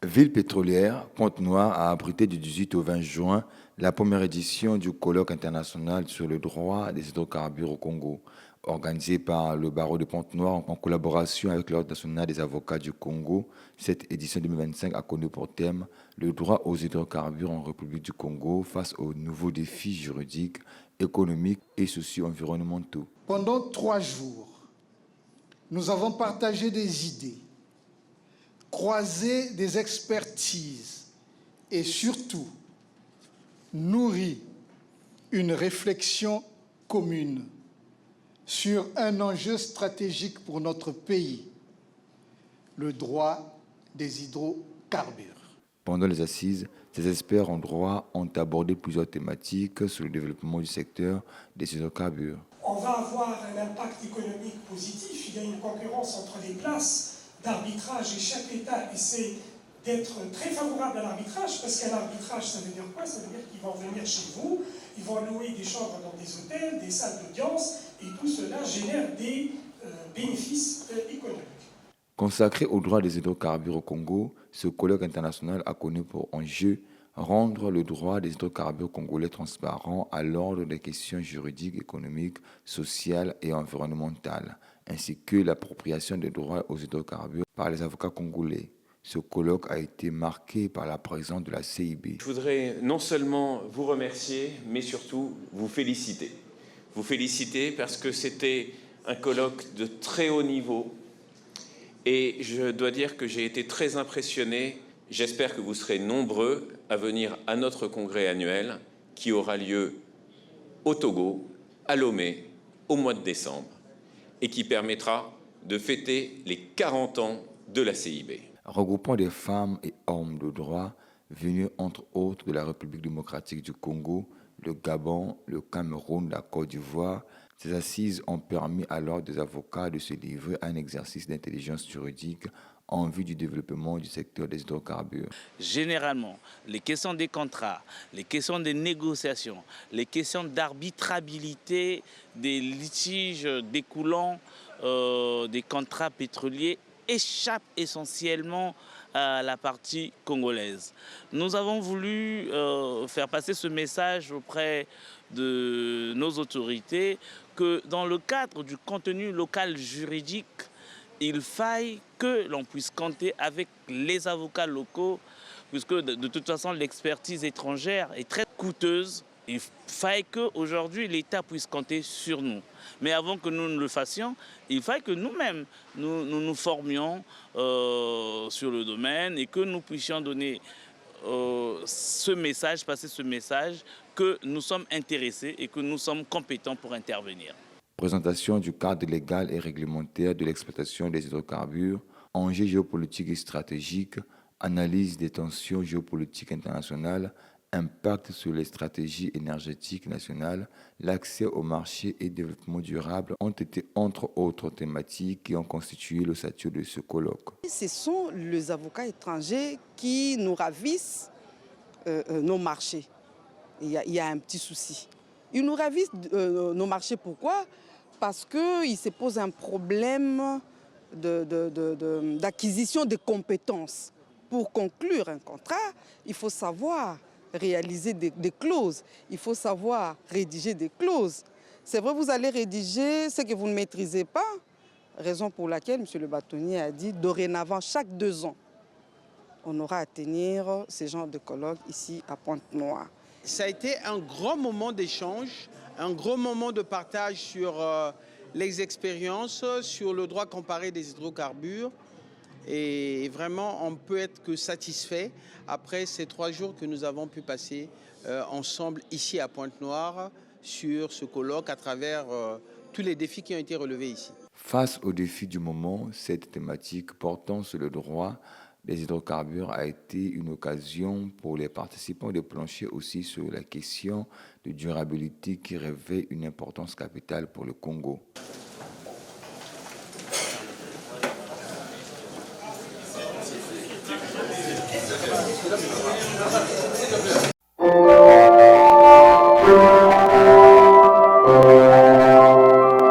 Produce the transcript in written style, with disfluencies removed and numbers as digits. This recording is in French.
Ville pétrolière, Pointe-Noire a abrité du 18 au 20 juin la première édition du colloque international sur le droit des hydrocarbures au Congo, organisé par le barreau de Pointe-Noire en collaboration avec l'Ordre national des avocats du Congo. Cette édition 2025 a connu pour thème le droit aux hydrocarbures en République du Congo face aux nouveaux défis juridiques, économiques et socio-environnementaux. Pendant 3 jours, nous avons partagé des idées, croisé des expertises et surtout nourri une réflexion commune sur un enjeu stratégique pour notre pays, le droit des hydrocarbures. Pendant les assises, ces experts en droit ont abordé plusieurs thématiques sur le développement du secteur des hydrocarbures. On va avoir un impact économique positif. Il y a une concurrence entre les places d'arbitrage et chaque État essaie d'être très favorable à l'arbitrage, parce qu'un arbitrage, ça veut dire quoi? Ça veut dire qu'ils vont venir chez vous, ils vont louer des chambres dans des hôtels, des salles d'audience, et tout cela génère des bénéfices économiques. Consacré au droit des hydrocarbures au Congo, ce colloque international a connu pour enjeu rendre le droit des hydrocarbures congolais transparent à l'ordre des questions juridiques, économiques, sociales et environnementales, ainsi que l'appropriation des droits aux hydrocarbures par les avocats congolais. Ce colloque a été marqué par la présence de la CIB. Je voudrais non seulement vous remercier, mais surtout vous féliciter. Vous féliciter parce que c'était un colloque de très haut niveau. Et je dois dire que j'ai été très impressionné. J'espère que vous serez nombreux à venir à notre congrès annuel qui aura lieu au Togo, à Lomé, au mois de décembre, et qui permettra de fêter les 40 ans de la CIB. Regroupant des femmes et hommes de droit venus entre autres de la République démocratique du Congo, le Gabon, le Cameroun, la Côte d'Ivoire, ces assises ont permis alors des avocats de se livrer à un exercice d'intelligence juridique en vue du développement du secteur des hydrocarbures. Généralement, les questions des contrats, les questions des négociations, les questions d'arbitrabilité des litiges découlant des contrats pétroliers échappent essentiellement à la partie congolaise. Nous avons voulu faire passer ce message auprès de nos autorités que dans le cadre du contenu local juridique, il faille que l'on puisse compter avec les avocats locaux, puisque de toute façon l'expertise étrangère est très coûteuse. Il faille qu'aujourd'hui l'État puisse compter sur nous. Mais avant que nous ne le fassions, il faille que nous-mêmes nous formions sur le domaine et que nous puissions donner ce message, passer ce message, que nous sommes intéressés et que nous sommes compétents pour intervenir. Présentation du cadre légal et réglementaire de l'exploitation des hydrocarbures, enjeux géopolitiques et stratégiques, analyse des tensions géopolitiques internationales, impact sur les stratégies énergétiques nationales, l'accès au marché et développement durable ont été entre autres thématiques qui ont constitué l'ossature de ce colloque. Ce sont les avocats étrangers qui nous ravissent nos marchés. Il y a un petit souci. Ils nous ravissent nos marchés, pourquoi? Parce qu'il se pose un problème d'acquisition de compétences. Pour conclure un contrat, il faut savoir réaliser des clauses, il faut savoir rédiger des clauses. C'est vrai, vous allez rédiger ce que vous ne maîtrisez pas, raison pour laquelle M. le bâtonnier a dit dorénavant, chaque 2 ans, on aura à tenir ce genre de colloque ici à Pointe-Noire. Ça a été un grand moment d'échange, un gros moment de partage sur les expériences, sur le droit comparé des hydrocarbures. Et vraiment, on ne peut être que satisfait après ces 3 jours que nous avons pu passer ensemble ici à Pointe-Noire sur ce colloque à travers tous les défis qui ont été relevés ici. Face aux défis du moment, cette thématique portant sur le droit des hydrocarbures a été une occasion pour les participants de plancher aussi sur la question de durabilité qui revêt une importance capitale pour le Congo.